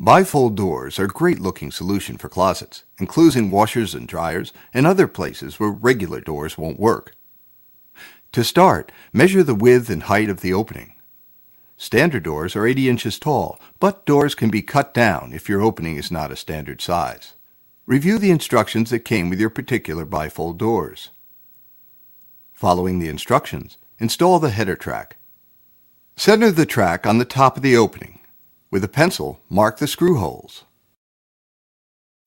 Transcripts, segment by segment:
Bifold doors are a great-looking solution for closets, including washers and dryers and other places where regular doors won't work. To start, measure the width and height of the opening. Standard doors are 80 inches tall, but doors can be cut down if your opening is not a standard size. Review the instructions that came with your particular bifold doors. Following the instructions, install the header track. Center the track on the top of the opening. With a pencil, mark the screw holes.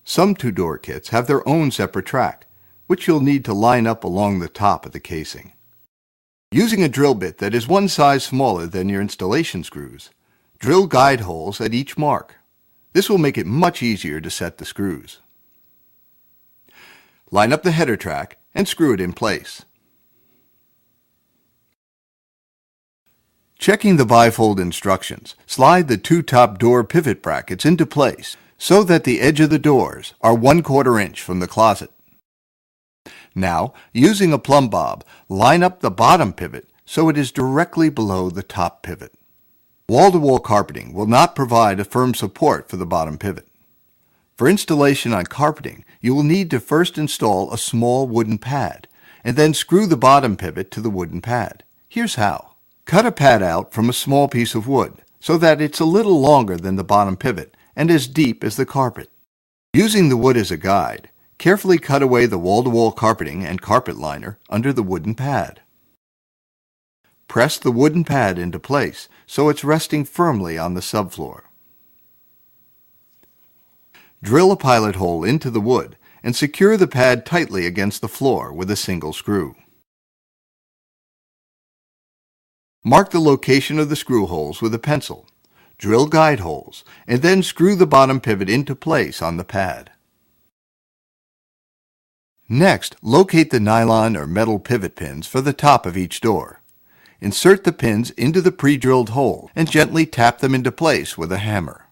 Some two-door kits have their own separate track, which you'll need to line up along the top of the casing. Using a drill bit that is one size smaller than your installation screws, drill guide holes at each mark. This will make it much easier to set the screws. Line up the header track and screw it in place. Checking the bifold instructions, slide the two top door pivot brackets into place so that the edge of the doors are 1/4 inch from the closet. Now, using a plumb bob, line up the bottom pivot so it is directly below the top pivot. Wall-to-wall carpeting will not provide a firm support for the bottom pivot. For installation on carpeting, you will need to first install a small wooden pad and then screw the bottom pivot to the wooden pad. Here's how. Cut a pad out from a small piece of wood so that it's a little longer than the bottom pivot and as deep as the carpet. Using the wood as a guide, carefully cut away the wall-to-wall carpeting and carpet liner under the wooden pad. Press the wooden pad into place so it's resting firmly on the subfloor. Drill a pilot hole into the wood and secure the pad tightly against the floor with a single screw. Mark the location of the screw holes with a pencil. Drill guide holes, and then screw the bottom pivot into place on the pad. Next, locate the nylon or metal pivot pins for the top of each door. Insert the pins into the pre-drilled hole and gently tap them into place with a hammer.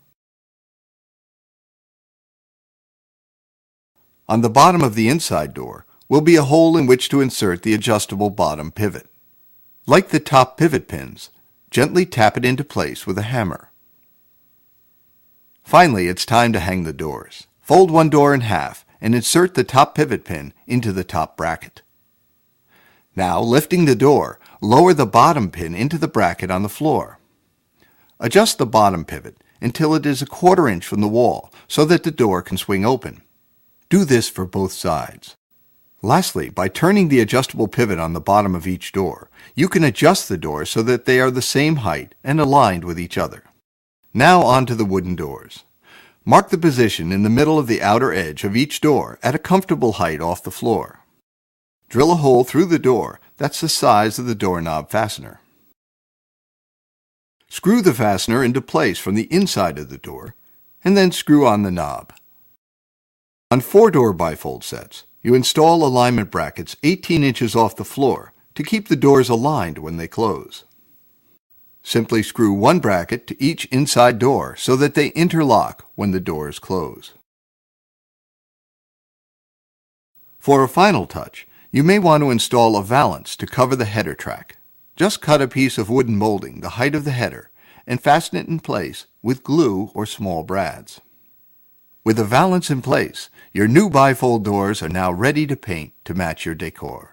On the bottom of the inside door will be a hole in which to insert the adjustable bottom pivot. Like the top pivot pins, gently tap it into place with a hammer. Finally, it's time to hang the doors. Fold one door in half and insert the top pivot pin into the top bracket. Now, lifting the door, lower the bottom pin into the bracket on the floor. Adjust the bottom pivot until it is 1/4 inch from the wall so that the door can swing open. Do this for both sides. Lastly, by turning the adjustable pivot on the bottom of each door, you can adjust the doors so that they are the same height and aligned with each other. Now on to the wooden doors. Mark the position in the middle of the outer edge of each door at a comfortable height off the floor. Drill a hole through the door that's the size of the doorknob fastener. Screw the fastener into place from the inside of the door, and then screw on the knob. On 4-door bifold sets, you install alignment brackets 18 inches off the floor to keep the doors aligned when they close. Simply screw one bracket to each inside door so that they interlock when the doors close. For a final touch, you may want to install a valance to cover the header track. Just cut a piece of wooden molding the height of the header and fasten it in place with glue or small brads. With the valance in place, your new bifold doors are now ready to paint to match your decor.